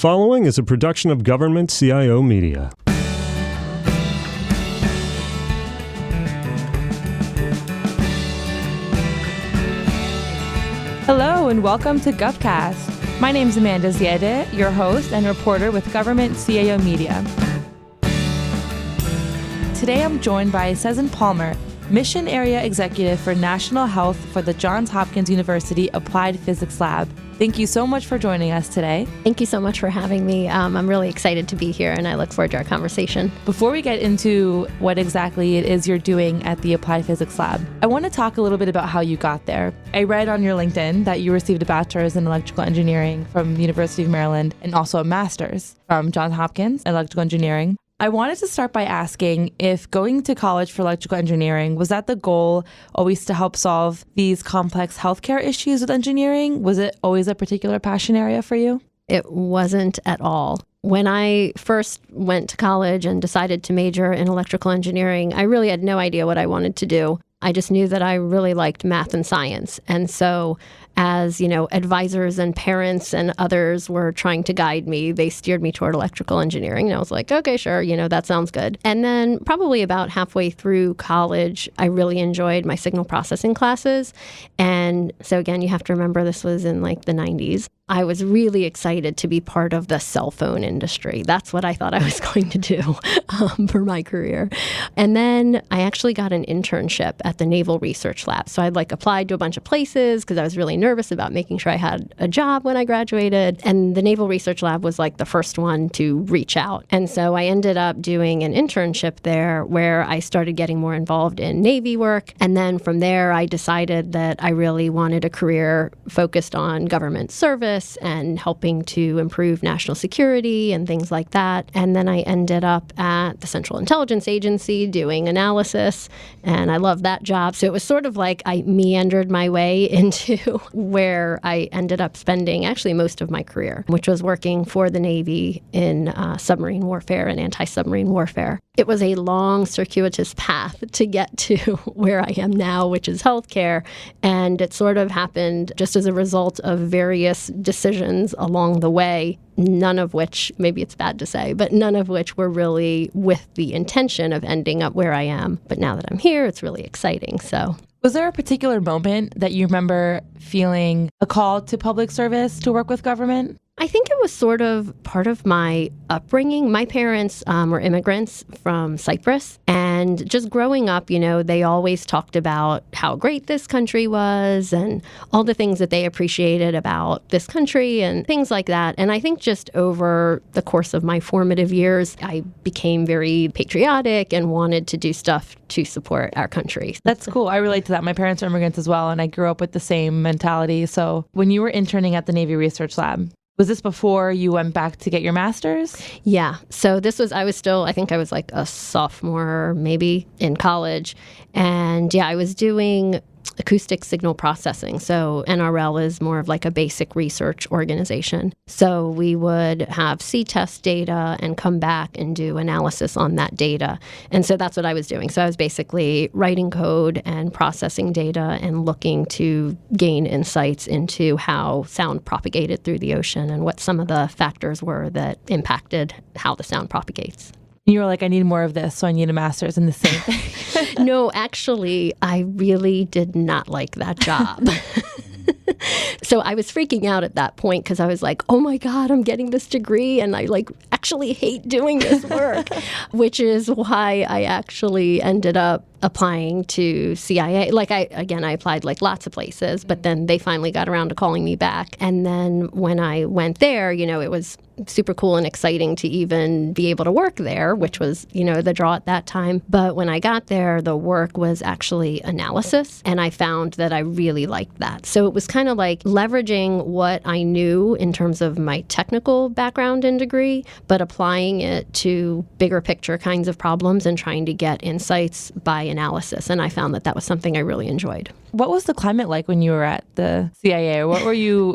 following is a production of Government CIO Media. Hello and welcome to GovCast. My name is Amanda Ziede, your host and reporter with Government CIO Media. Today I'm joined by Sezin Palmer, Mission Area Executive for National Health for the Johns Hopkins University Applied Physics Lab. Thank you so much for joining us today. Thank you so much for having me. I'm really excited to be here, and I look forward to our conversation. Before we get into what exactly it is you're doing at the Applied Physics Lab, I want to talk a little bit about how you got there. I read on your LinkedIn that you received a bachelor's in electrical engineering from the University of Maryland and also a master's from Johns Hopkins in electrical engineering. I wanted to start by asking if going to college for electrical engineering, was that the goal always to help solve these complex healthcare issues with engineering? Was it always a particular passion area for you? It wasn't at all. When I first went to college and decided to major in electrical engineering, I really had no idea what I wanted to do. I just knew that I really liked math and science. And so as, advisors and parents and others were trying to guide me, they steered me toward electrical engineering. And I was like, okay, sure, that sounds good. And then probably about halfway through college, I really enjoyed my signal processing classes. And so again, you have to remember this was in the 90s. I was really excited to be part of the cell phone industry. That's what I thought I was going to do for my career. And then I actually got an internship at the Naval Research Lab. So I'd applied to a bunch of places because I was really nervous about making sure I had a job when I graduated. And the Naval Research Lab was the first one to reach out. And so I ended up doing an internship there where I started getting more involved in Navy work. And then from there, I decided that I really wanted a career focused on government service and helping to improve national security and things like that. And then I ended up at the Central Intelligence Agency doing analysis, and I loved that job. So it was sort of like I meandered my way into where I ended up spending actually most of my career, which was working for the Navy in submarine warfare and anti-submarine warfare. It was a long, circuitous path to get to where I am now, which is healthcare. And it sort of happened just as a result of various decisions along the way, none of which, maybe it's bad to say, but none of which were really with the intention of ending up where I am. But now that I'm here, it's really exciting. So, was there a particular moment that you remember feeling a call to public service to work with government? I think it was sort of part of my upbringing. My parents were immigrants from Cyprus. And just growing up, they always talked about how great this country was and all the things that they appreciated about this country and things like that. And I think just over the course of my formative years, I became very patriotic and wanted to do stuff to support our country. That's cool. I relate to that. My parents are immigrants as well, and I grew up with the same mentality. So when you were interning at the Navy Research Lab, was this before you went back to get your master's? Yeah. So I think I was a sophomore maybe in college. And I was doing acoustic signal processing. So NRL is more of a basic research organization. So we would have C-test data and come back and do analysis on that data. And so that's what I was doing. So I was basically writing code and processing data and looking to gain insights into how sound propagated through the ocean and what some of the factors were that impacted how the sound propagates. You were like, I need more of this, so I need a master's in the same thing. No, actually, I really did not like that job. So I was freaking out at that point because I was like, oh my God, I'm getting this degree and I actually hate doing this work, which is why I actually ended up applying to CIA. I applied lots of places, but then they finally got around to calling me back. And then when I went there, it was super cool and exciting to even be able to work there, which was, the draw at that time. But when I got there, the work was actually analysis. And I found that I really liked that. So it was kind of leveraging what I knew in terms of my technical background and degree, but applying it to bigger picture kinds of problems and trying to get insights by analysis. And I found that was something I really enjoyed. What was the climate like when you were at the CIA?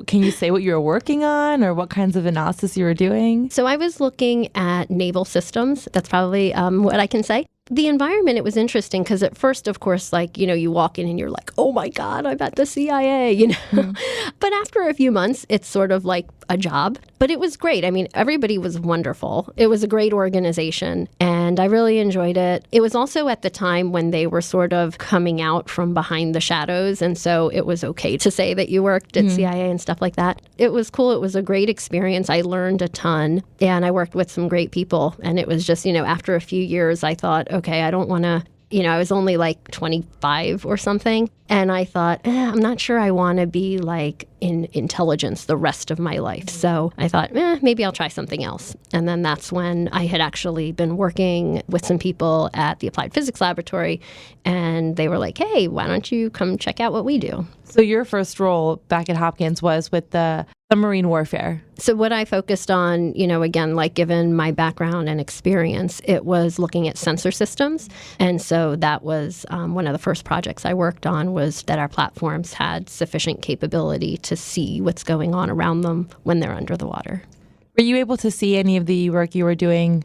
Can you say what you were working on or what kinds of analysis you were doing? So I was looking at naval systems. That's probably what I can say. The environment, it was interesting because at first, of course, you walk in and you're like, oh my God, I'm at the CIA, But after a few months, it's sort of like, a job, but it was great. I mean, everybody was wonderful. It was a great organization, and I really enjoyed it. It was also at the time when they were sort of coming out from behind the shadows, and so it was okay to say that you worked at CIA and stuff like that. It was cool. It was a great experience. I learned a ton, and I worked with some great people, and it was just, after a few years, I thought, okay, I don't want to, I was only like 25 or something. And I thought, I'm not sure I want to be like in intelligence the rest of my life. So I thought, maybe I'll try something else. And then that's when I had actually been working with some people at the Applied Physics Laboratory. And they were like, hey, why don't you come check out what we do? So your first role back at Hopkins was with the submarine warfare. So what I focused on, again, like given my background and experience, it was looking at sensor systems. And so that was one of the first projects I worked on, was that our platforms had sufficient capability to see what's going on around them when they're under the water. Were you able to see any of the work you were doing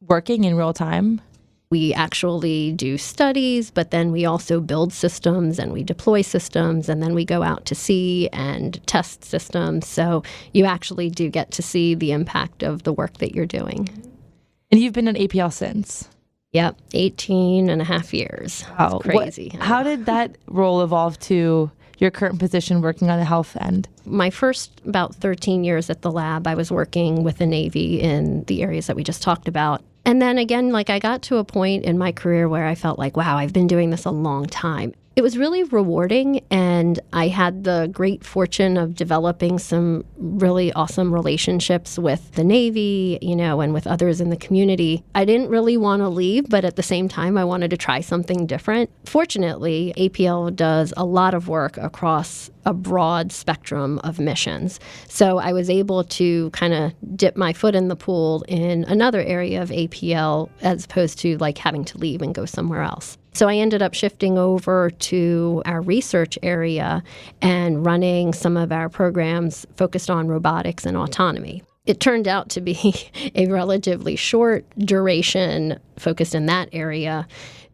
working in real time? We actually do studies, but then we also build systems and we deploy systems, and then we go out to sea and test systems. So you actually do get to see the impact of the work that you're doing. And you've been at APL since? Yep, 18 and a half years. Wow. It's crazy. How did that role evolve to your current position working on the health end? My first about 13 years at the lab, I was working with the Navy in the areas that we just talked about. And then again, I got to a point in my career where I felt like, wow, I've been doing this a long time. It was really rewarding, and I had the great fortune of developing some really awesome relationships with the Navy, and with others in the community. I didn't really want to leave, but at the same time, I wanted to try something different. Fortunately, APL does a lot of work across a broad spectrum of missions. So I was able to kind of dip my foot in the pool in another area of APL as opposed to having to leave and go somewhere else. So I ended up shifting over to our research area and running some of our programs focused on robotics and autonomy. It turned out to be a relatively short duration focused in that area,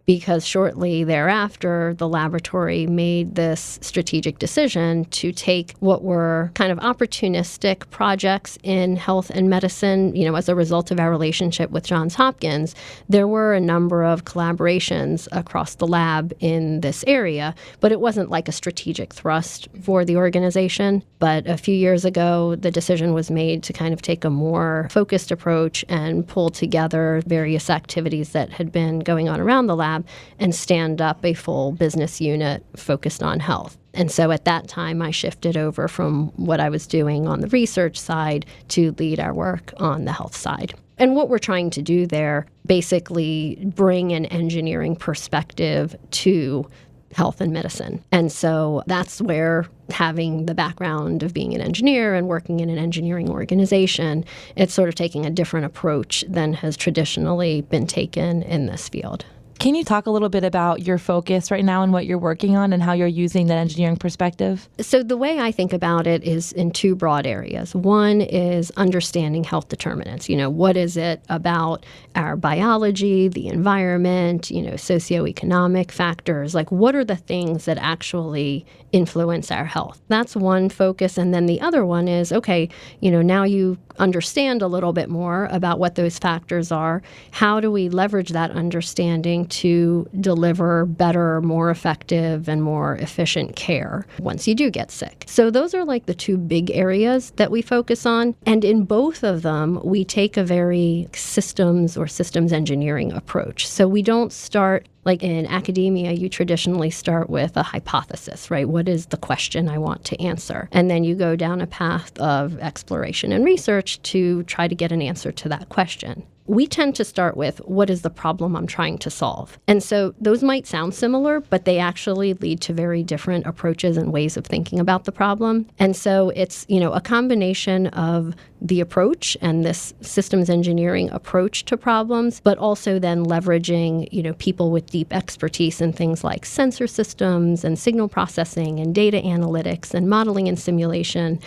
because shortly thereafter, the laboratory made this strategic decision to take what were kind of opportunistic projects in health and medicine. As a result of our relationship with Johns Hopkins, there were a number of collaborations across the lab in this area, but it wasn't like a strategic thrust for the organization. But a few years ago, the decision was made to kind of take a more focused approach and pull together various activities that had been going on around the lab and stand up a full business unit focused on health. And so at that time, I shifted over from what I was doing on the research side to lead our work on the health side. And what we're trying to do there, basically bring an engineering perspective to health and medicine. And so that's where, having the background of being an engineer and working in an engineering organization, it's sort of taking a different approach than has traditionally been taken in this field. Can you talk a little bit about your focus right now and what you're working on and how you're using that engineering perspective? So the way I think about it is in two broad areas. One is understanding health determinants. What is it about our biology, the environment, socioeconomic factors? What are the things that actually influence our health? That's one focus. And then the other one is, okay, now you understand a little bit more about what those factors are. How do we leverage that understanding to deliver better, more effective, and more efficient care once you do get sick? So those are the two big areas that we focus on. And in both of them, we take a very systems engineering approach. So we don't start in academia, you traditionally start with a hypothesis, right? What is the question I want to answer? And then you go down a path of exploration and research to try to get an answer to that question. We tend to start with, what is the problem I'm trying to solve? And so those might sound similar, but they actually lead to very different approaches and ways of thinking about the problem. And so it's, a combination of the approach and this systems engineering approach to problems, but also then leveraging, people with deep expertise in things like sensor systems and signal processing and data analytics and modeling and simulation,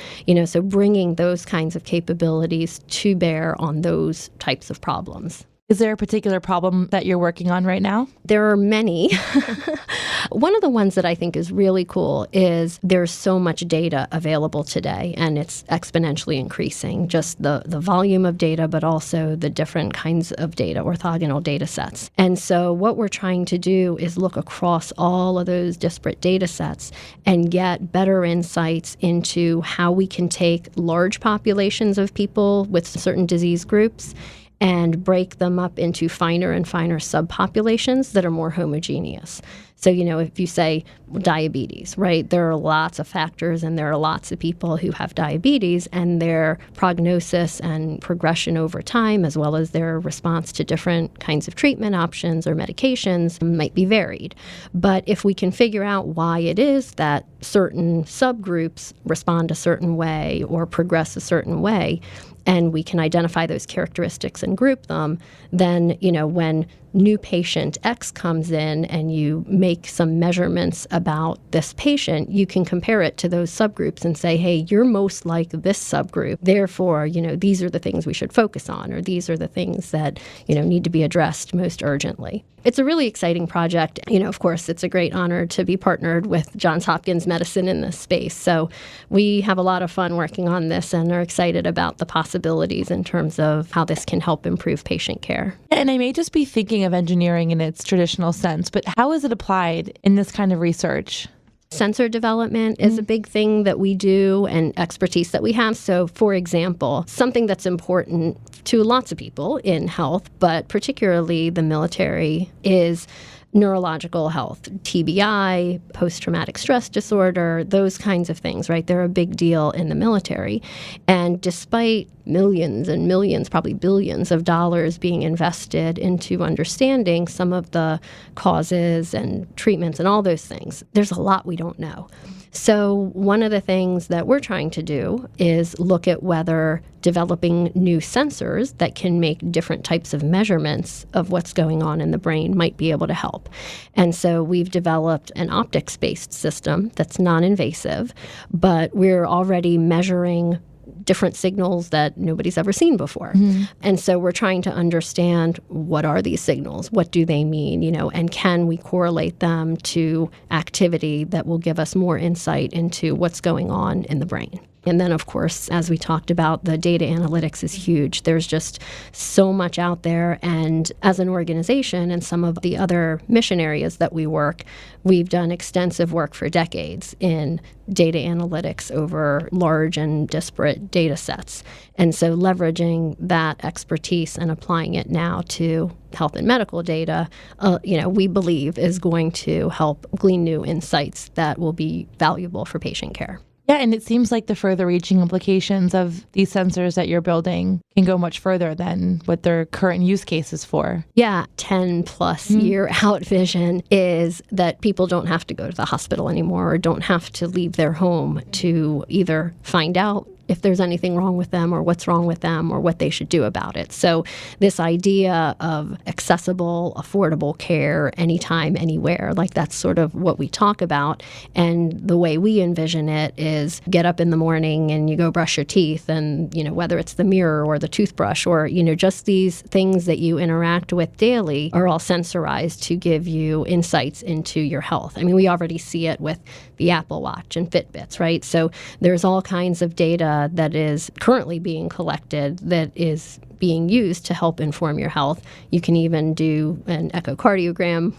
so bringing those kinds of capabilities to bear on those types of problems. Is there a particular problem that you're working on right now? There are many. One of the ones that I think is really cool is there's so much data available today, and it's exponentially increasing, just the volume of data, but also the different kinds of data, orthogonal data sets. And so what we're trying to do is look across all of those disparate data sets and get better insights into how we can take large populations of people with certain disease groups and break them up into finer and finer subpopulations that are more homogeneous. So, if you say diabetes, right, there are lots of factors and there are lots of people who have diabetes, and their prognosis and progression over time, as well as their response to different kinds of treatment options or medications, might be varied. But if we can figure out why it is that certain subgroups respond a certain way or progress a certain way, and we can identify those characteristics and group them, then, when new patient X comes in and you make some measurements about this patient, you can compare it to those subgroups and say, hey, you're most like this subgroup. Therefore, these are the things we should focus on, or these are the things that, need to be addressed most urgently. It's a really exciting project. Of course, it's a great honor to be partnered with Johns Hopkins Medicine in this space. So we have a lot of fun working on this and are excited about the possibilities in terms of how this can help improve patient care. And I may just be thinking of engineering in its traditional sense, but how is it applied in this kind of research? Sensor development is a big thing that we do and expertise that we have. So, for example, something that's important to lots of people in health, but particularly the military, is neurological health, TBI, post-traumatic stress disorder, those kinds of things, right? They're a big deal in the military. And despite millions and millions, probably billions of dollars being invested into understanding some of the causes and treatments and all those things, there's a lot we don't know. So one of the things that we're trying to do is look at whether developing new sensors that can make different types of measurements of what's going on in the brain might be able to help. And so we've developed an optics-based system that's non-invasive, but we're already measuring different signals that nobody's ever seen before. And so we're trying to understand, what are these signals? What do they mean? And can we correlate them to activity that will give us more insight into what's going on in the brain? And then, of course, as we talked about, the data analytics is huge. There's just so much out there. And as an organization and some of the other mission areas that we work, we've done extensive work for decades in data analytics over large and disparate data sets. And so leveraging that expertise and applying it now to health and medical data, we believe is going to help glean new insights that will be valuable for patient care. Yeah, and it seems like the further-reaching implications of these sensors that you're building can go much further than what their current use case is for. Yeah, 10-plus year out vision is that people don't have to go to the hospital anymore or don't have to leave their home to either find out if there's anything wrong with them or what's wrong with them or what they should do about it. So this idea of accessible, affordable care anytime, anywhere, like that's sort of what we talk about. And the way we envision it is get up in the morning and you go brush your teeth, and, whether it's the mirror or the toothbrush or, just these things that you interact with daily are all sensorized to give you insights into your health. I mean, we already see it with the Apple Watch and Fitbits, right? So there's all kinds of data that is currently being collected that is being used to help inform your health. You can even do an echocardiogram,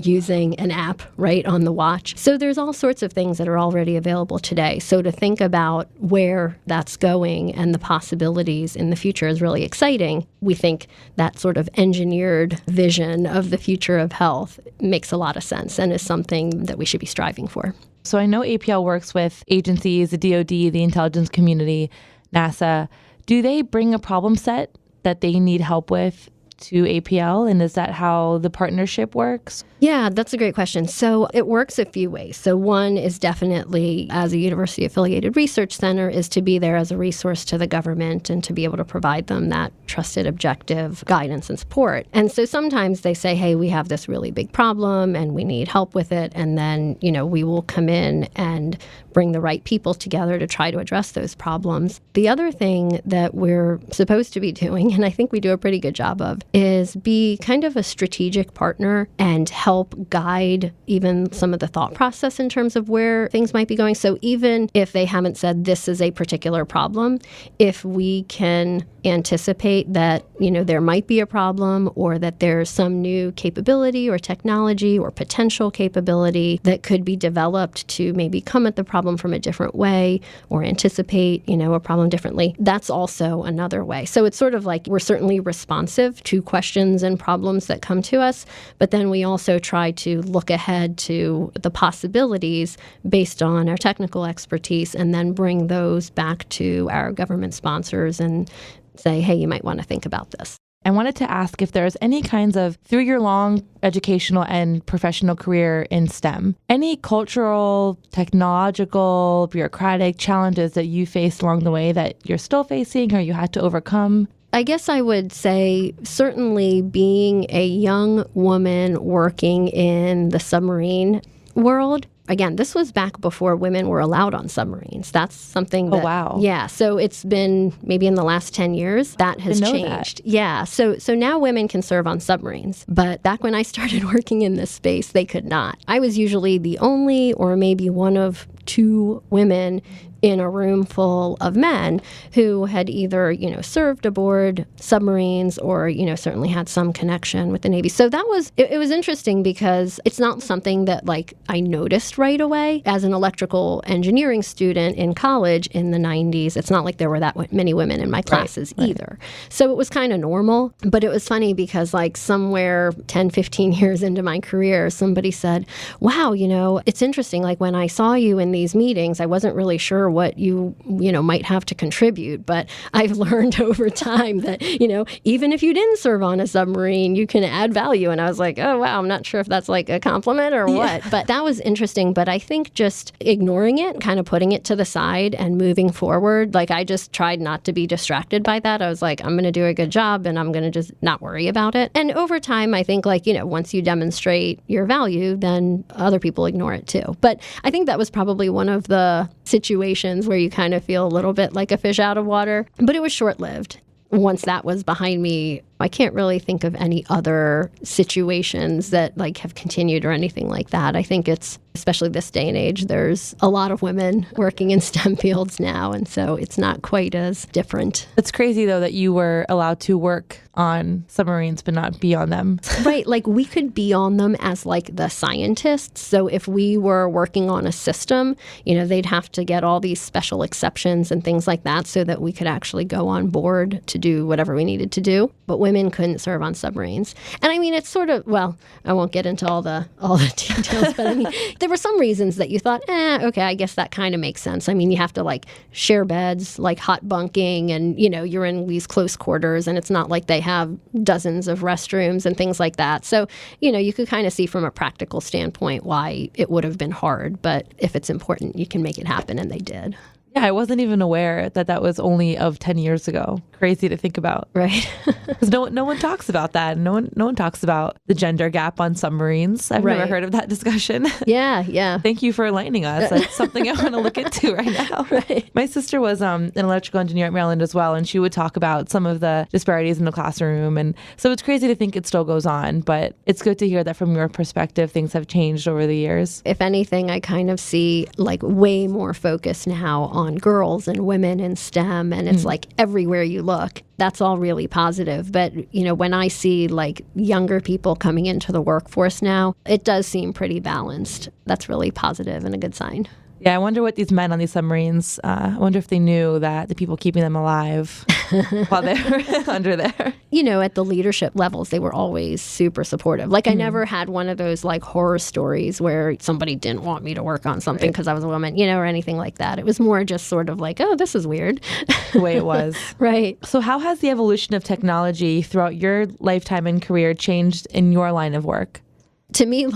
using an app right on the watch. So there's all sorts of things that are already available today. So to think about where that's going and the possibilities in the future is really exciting. We think that sort of engineered vision of the future of health makes a lot of sense and is something that we should be striving for. So I know APL works with agencies, the DoD, the intelligence community, NASA. Do they bring a problem set that they need help with to APL? And is that how the partnership works? Yeah, that's a great question. So it works a few ways. So one is definitely, as a university-affiliated research center, is to be there as a resource to the government and to be able to provide them that trusted, objective guidance and support. And so sometimes they say, hey, we have this really big problem and we need help with it. And then, we will come in and bring the right people together to try to address those problems. The other thing that we're supposed to be doing, and I think we do a pretty good job of, is be kind of a strategic partner and help guide even some of the thought process in terms of where things might be going. So even if they haven't said this is a particular problem, if we can anticipate that, there might be a problem or that there's some new capability or technology or potential capability that could be developed to maybe come at the problem from a different way or anticipate, a problem differently, that's also another way. So it's sort of like we're certainly responsive to questions and problems that come to us, but then we also try to look ahead to the possibilities based on our technical expertise and then bring those back to our government sponsors and say, hey, you might want to think about this. I wanted to ask if there's any kinds of, through your long educational and professional career in STEM, any cultural, technological, bureaucratic challenges that you faced along the way that you're still facing or you had to overcome? I guess I would say certainly being a young woman working in the submarine world. Again, this was back before women were allowed on submarines. That's something that... Oh, wow. Yeah, so it's been maybe in the last 10 years that has changed. That. Yeah, so now women can serve on submarines. But back when I started working in this space, they could not. I was usually the only or maybe one of two women in a room full of men who had either, served aboard submarines or, certainly had some connection with the Navy. So that was, it was interesting because it's not something that I noticed right away. As an electrical engineering student in college in the 90s, it's not like there were that many women in my classes either. So it was kind of normal, but it was funny because somewhere 10, 15 years into my career, somebody said, wow, it's interesting. When I saw you in these meetings, I wasn't really sure what you might have to contribute, but I've learned over time that, even if you didn't serve on a submarine, you can add value. And I was like, oh, wow, I'm not sure if that's a compliment or what, but that was interesting. But I think just ignoring it, kind of putting it to the side and moving forward, I just tried not to be distracted by that. I was like, I'm going to do a good job and I'm going to just not worry about it. And over time, I think once you demonstrate your value, then other people ignore it too. But I think that was probably one of the situations where you kind of feel a little bit like a fish out of water, but it was short-lived. Once that was behind me, I can't really think of any other situations that have continued or anything like that. I think it's, especially this day and age, there's a lot of women working in STEM fields now, and so it's not quite as different. It's crazy, though, that you were allowed to work on submarines but not be on them. Right, we could be on them as the scientists. So if we were working on a system, they'd have to get all these special exceptions and things like that so that we could actually go on board to do whatever we needed to do. But women couldn't serve on submarines. And I mean, it's sort of, well, I won't get into all the details, but I mean, there were some reasons that you thought, okay, I guess that kind of makes sense. I mean, you have to share beds, hot bunking, and you're in these close quarters, and it's not like they have dozens of restrooms and things like that. So, you could kind of see from a practical standpoint why it would have been hard, but if it's important, you can make it happen, and they did. Yeah, I wasn't even aware that was only of 10 years ago. Crazy to think about. Right. Because no one talks about that. No one talks about the gender gap on submarines. I've never heard of that discussion. Yeah. Thank you for enlightening us. That's something I want to look into right now. Right. My sister was an electrical engineer at Maryland as well, and she would talk about some of the disparities in the classroom. And so it's crazy to think it still goes on, but it's good to hear that from your perspective, things have changed over the years. If anything, I kind of see way more focus now on girls and women in STEM, and it's everywhere you look. That's all really positive. But, when I see younger people coming into the workforce now, it does seem pretty balanced. That's really positive and a good sign. Yeah, I wonder what these men on these submarines, I wonder if they knew that the people keeping them alive while they were under there. At the leadership levels, they were always super supportive. I never had one of those horror stories where somebody didn't want me to work on something because I was a woman, or anything like that. It was more just sort of oh, this is weird. The way it was. Right. So how has the evolution of technology throughout your lifetime and career changed in your line of work? To me,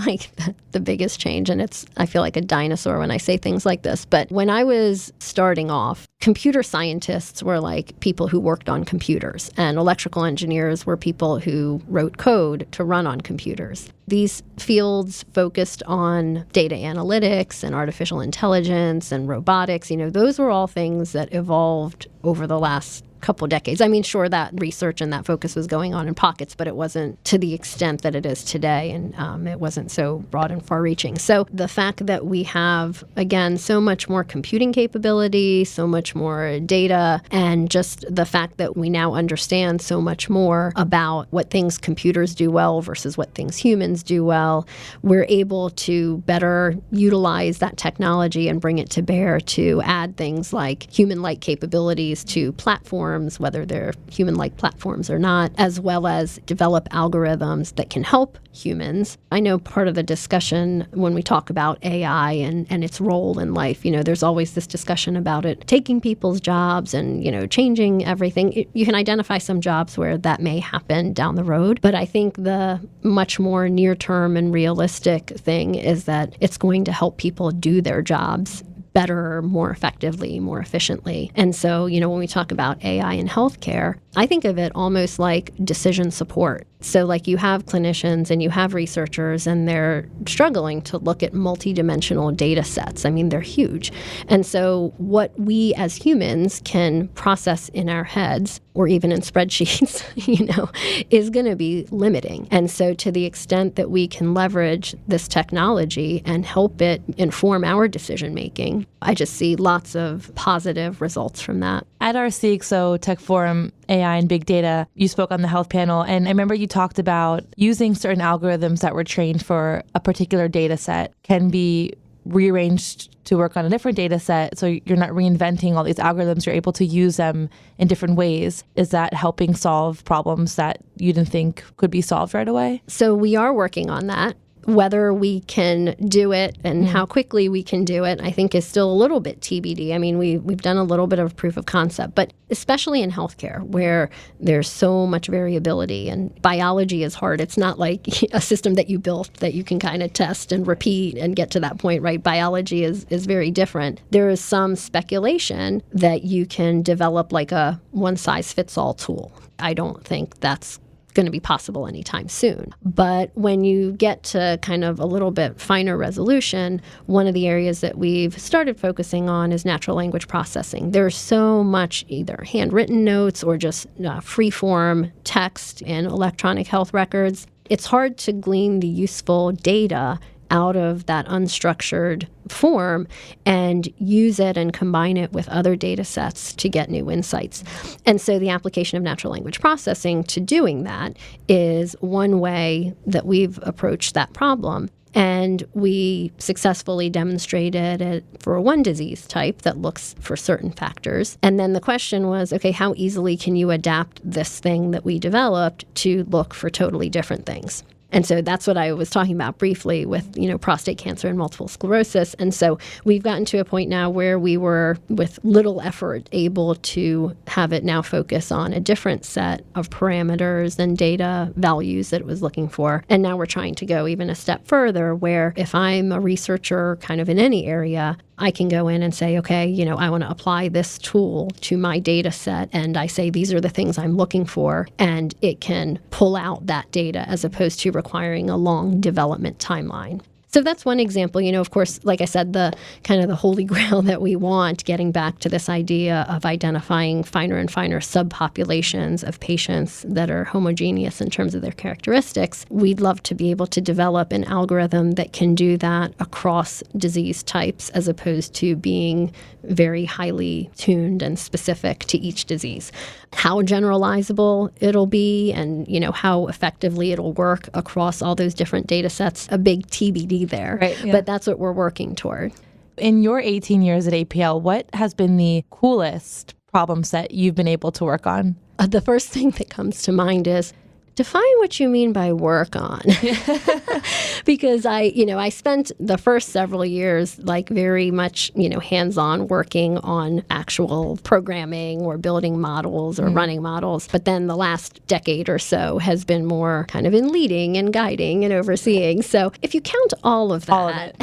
the biggest change, and I feel like a dinosaur when I say things like this, but when I was starting off, computer scientists were people who worked on computers, and electrical engineers were people who wrote code to run on computers. These fields focused on data analytics and artificial intelligence and robotics. Those were all things that evolved over the last couple decades. I mean, sure, that research and that focus was going on in pockets, but it wasn't to the extent that it is today, and it wasn't so broad and far-reaching. So the fact that we have, again, so much more computing capability, so much more data, and just the fact that we now understand so much more about what things computers do well versus what things humans do well, we're able to better utilize that technology and bring it to bear to add things like human-like capabilities to platforms, whether they're human-like platforms or not, as well as develop algorithms that can help humans. I know part of the discussion when we talk about AI and its role in life, there's always this discussion about it taking people's jobs and, changing everything. You can identify some jobs where that may happen down the road, but I think the much more near-term and realistic thing is that it's going to help people do their jobs better, more effectively, more efficiently. And so, when we talk about AI in healthcare, I think of it almost like decision support. So like you have clinicians and you have researchers and they're struggling to look at multidimensional data sets. I mean, they're huge. And so what we as humans can process in our heads or even in spreadsheets, is going to be limiting. And so to the extent that we can leverage this technology and help it inform our decision making, I just see lots of positive results from that. At our CXO Tech Forum, AI and Big Data, you spoke on the health panel, and I remember you talked about using certain algorithms that were trained for a particular data set can be rearranged to work on a different data set, so you're not reinventing all these algorithms, you're able to use them in different ways. Is that helping solve problems that you didn't think could be solved right away? So we are working on that. Whether we can do it and how quickly we can do it, I think is still a little bit TBD. I mean, we've done a little bit of proof of concept, but especially in healthcare where there's so much variability and biology is hard. It's not like a system that you built that you can kind of test and repeat and get to that point, right? Biology is very different. There is some speculation that you can develop like a one-size-fits-all tool. I don't think that's going to be possible anytime soon. But when you get to kind of a little bit finer resolution, one of the areas that we've started focusing on is natural language processing. There's so much either handwritten notes or just free-form text in electronic health records. It's hard to glean the useful data out of that unstructured form and use it and combine it with other data sets to get new insights. And so the application of natural language processing to doing that is one way that we've approached that problem. And we successfully demonstrated it for one disease type that looks for certain factors. And then the question was, okay, how easily can you adapt this thing that we developed to look for totally different things? And so that's what I was talking about briefly with, prostate cancer and multiple sclerosis. And so we've gotten to a point now where we were, with little effort, able to have it now focus on a different set of parameters and data values that it was looking for. And now we're trying to go even a step further where if I'm a researcher kind of in any area, I can go in and say, okay, I want to apply this tool to my data set. And I say, these are the things I'm looking for. And it can pull out that data as opposed to requiring a long development timeline. So that's one example. Of course, like I said, the kind of the holy grail that we want, getting back to this idea of identifying finer and finer subpopulations of patients that are homogeneous in terms of their characteristics. We'd love to be able to develop an algorithm that can do that across disease types as opposed to being very highly tuned and specific to each disease. How generalizable it'll be and, how effectively it'll work across all those different data sets, a big TBD there. Right, yeah. But that's what we're working toward. In your 18 years at APL, what has been the coolest problem set you've been able to work on? The first thing that comes to mind is define what you mean by work on. Because I spent the first several years like very much, hands-on working on actual programming or building models or running models. But then the last decade or so has been more kind of in leading and guiding and overseeing. So if you count all of that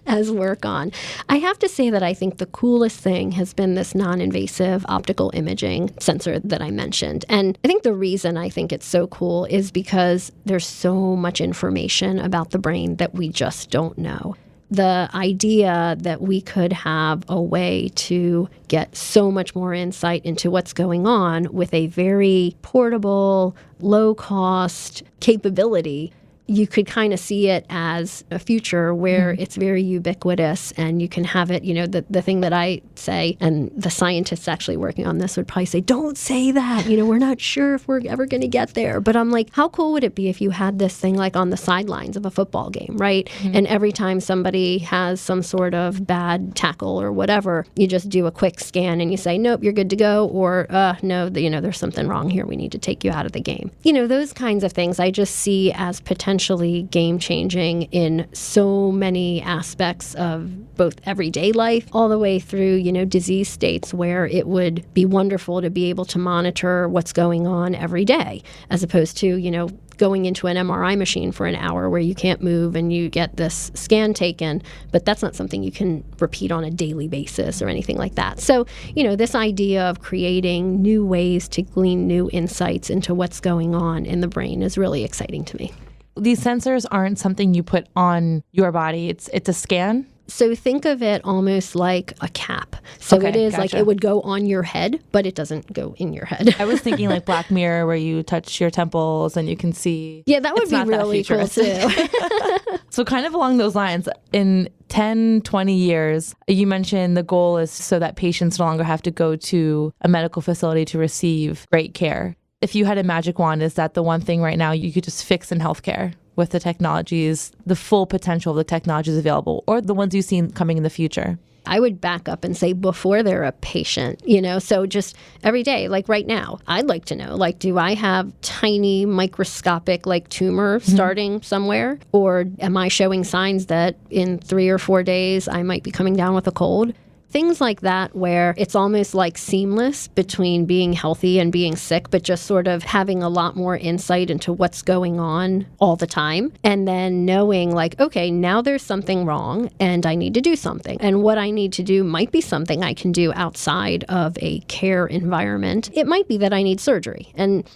as work on, I have to say that I think the coolest thing has been this non-invasive optical imaging sensor that I mentioned. And I think the reason I think it's so cool is because there's so much information about the brain that we just don't know. the idea that we could have a way to get so much more insight into what's going on with a very portable, low-cost capability, you could kind of see it as a future where it's very ubiquitous and you can have it, the thing that I say, and the scientists actually working on this would probably say, don't say that, we're not sure if we're ever going to get there. But I'm like, how cool would it be if you had this thing like on the sidelines of a football game, right? And every time somebody has some sort of bad tackle or whatever, you just do a quick scan and you say, nope, you're good to go, or no, there's something wrong here. We need to take you out of the game. Those kinds of things I just see as potentially game-changing in so many aspects of both everyday life all the way through, disease states where it would be wonderful to be able to monitor what's going on every day as opposed to, going into an MRI machine for an hour where you can't move and you get this scan taken, but that's not something you can repeat on a daily basis or anything like that. So, this idea of creating new ways to glean new insights into what's going on in the brain is really exciting to me. These sensors aren't something you put on your body. It's a scan? So think of it almost like a cap. So Okay, it is gotcha. like it would go on your head, but it doesn't go in your head. I was thinking like Black Mirror where you touch your temples and you can see. Yeah, that would It's be not that really cool futuristic. too. So kind of along those lines, in 10, 20 years, you mentioned the goal is so that patients no longer have to go to a medical facility to receive great care. If you had a magic wand, is that the one thing right now you could just fix in healthcare with the technologies, the full potential of the technologies available, or the ones you've seen coming in the future? I would back up and say before they're a patient, so just every day, like right now, I'd like to know, like, do I have tiny microscopic tumor starting somewhere? Or am I showing signs that in 3 or 4 days I might be coming down with a cold? Things like that where it's almost like seamless between being healthy and being sick, but just sort of having a lot more insight into what's going on all the time. And then knowing like, okay, now there's something wrong and I need to do something. And what I need to do might be something I can do outside of a care environment. It might be that I need surgery. And,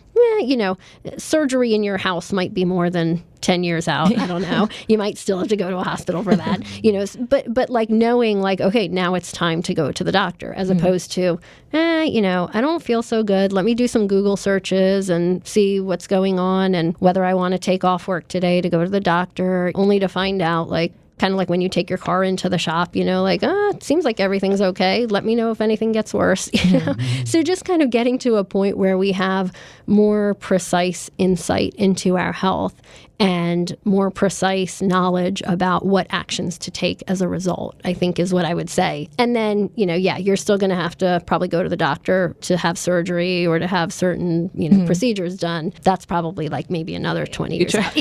surgery in your house might be more than 10 years out. I don't know. You might still have to go to a hospital for that, but like knowing like, okay, now it's time to go to the doctor as opposed to, I don't feel so good. Let me do some Google searches and see what's going on and whether I want to take off work today to go to the doctor, only to find out like, kind of like when you take your car into the shop, it seems like everything's okay. Let me know if anything gets worse. So just kind of getting to a point where we have more precise insight into our health and more precise knowledge about what actions to take as a result, I think is what I would say. And then, you're still going to have to probably go to the doctor to have surgery or to have certain, procedures done. That's probably like maybe another 20 years out.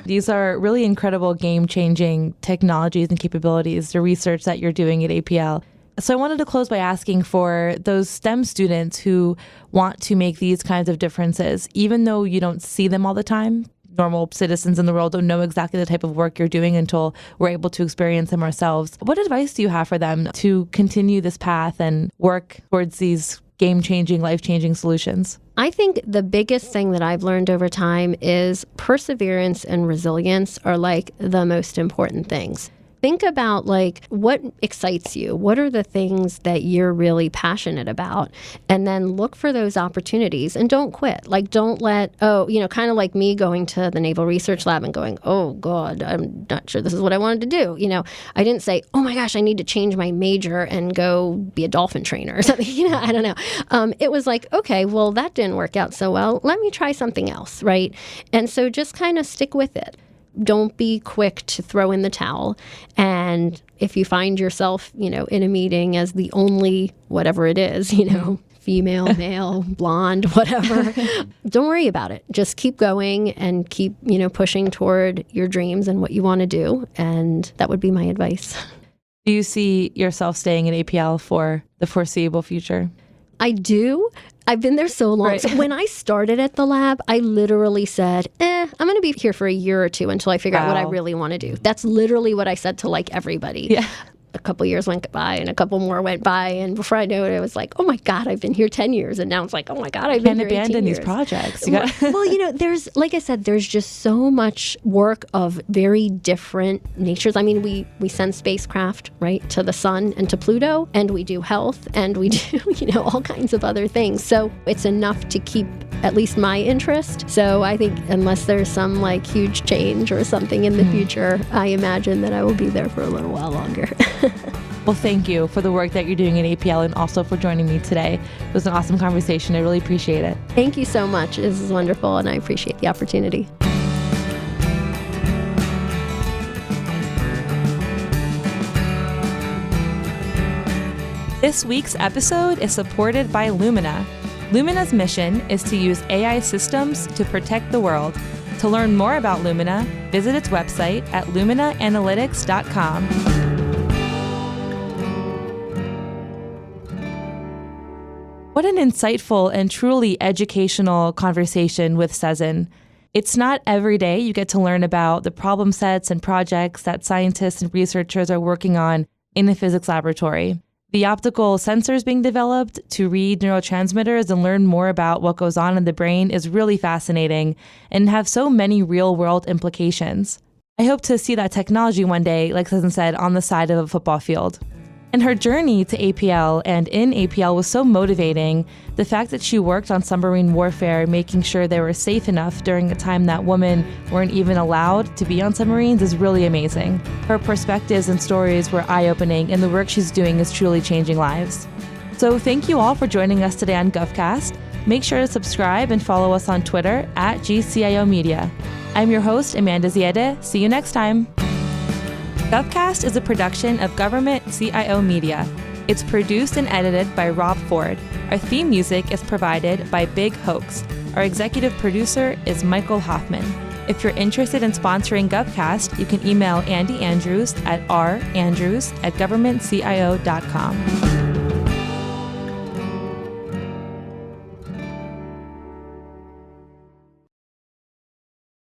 These are really incredible game-changing technologies and capabilities, the research that you're doing at APL. So I wanted to close by asking for those STEM students who want to make these kinds of differences, even though you don't see them all the time. Normal citizens in the world don't know exactly the type of work you're doing until we're able to experience them ourselves. What advice do you have for them to continue this path and work towards these game-changing, life-changing solutions? I think the biggest thing that I've learned over time is perseverance and resilience are like the most important things. Think about like what excites you. What are the things that you're really passionate about? And then look for those opportunities and don't quit. Like don't let, kind of like me going to the Naval Research Lab and going, oh God, I'm not sure this is what I wanted to do. I didn't say, oh my gosh, I need to change my major and go be a dolphin trainer or something. I don't know. It was like, okay, well, that didn't work out so well. Let me try something else, right? And so just kind of stick with it. Don't be quick to throw in the towel. And if you find yourself, in a meeting as the only whatever it is, female, male, blonde, whatever, don't worry about it. Just keep going and keep, pushing toward your dreams and what you want to do. And that would be my advice. Do you see yourself staying at APL for the foreseeable future? I do. I've been there so long. Right. So when I started at the lab, I literally said, I'm going to be here for a year or two until I figure out what I really want to do. That's literally what I said to like everybody. Yeah. a couple years went by and a couple more went by. And before I knew it, it was like, oh my God, I've been here 10 years. And now it's like, oh my God, I've been here 18 years. Can't abandon these projects. Well, there's, like I said, there's just so much work of very different natures. I mean, we send spacecraft, right, to the sun and to Pluto, and we do health, and we do, all kinds of other things. So it's enough to keep at least my interest. So I think unless there's some like huge change or something in the future, I imagine that I will be there for a little while longer. Well, thank you for the work that you're doing at APL and also for joining me today. It was an awesome conversation. I really appreciate it. Thank you so much. This is wonderful, and I appreciate the opportunity. This week's episode is supported by Lumina. Lumina's mission is to use AI systems to protect the world. To learn more about Lumina, visit its website at luminaanalytics.com. What an insightful and truly educational conversation with Sezin. It's not every day you get to learn about the problem sets and projects that scientists and researchers are working on in a physics laboratory. The optical sensors being developed to read neurotransmitters and learn more about what goes on in the brain is really fascinating and have so many real-world implications. I hope to see that technology one day, like Sezin said, on the side of a football field. And her journey to APL and in APL was so motivating. The fact that she worked on submarine warfare, making sure they were safe enough during a time that women weren't even allowed to be on submarines, is really amazing. Her perspectives and stories were eye-opening, and the work she's doing is truly changing lives. So thank you all for joining us today on GovCast. Make sure to subscribe and follow us on Twitter at GCIO Media. I'm your host, Amanda Ziede. See you next time. GovCast is a production of Government CIO Media. It's produced and edited by Rob Ford. Our theme music is provided by Big Hoax. Our executive producer is Michael Hoffman. If you're interested in sponsoring GovCast, you can email Andy Andrews at randrews@governmentcio.com.